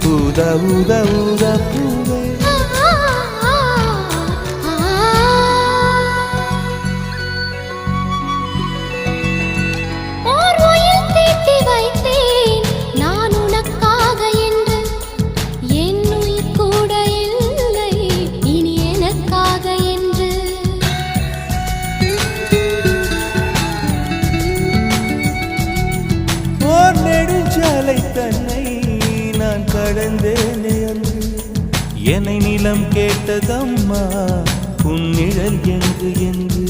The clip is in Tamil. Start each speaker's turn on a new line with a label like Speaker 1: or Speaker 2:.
Speaker 1: ஊதா ஊதா ஊதா பூவே நெடுஞ்சாலை தன்னை நான் கடந்தேனே அன்று என்னை நிலம் கேட்டதம்மா உன் நிழல் என்று என்று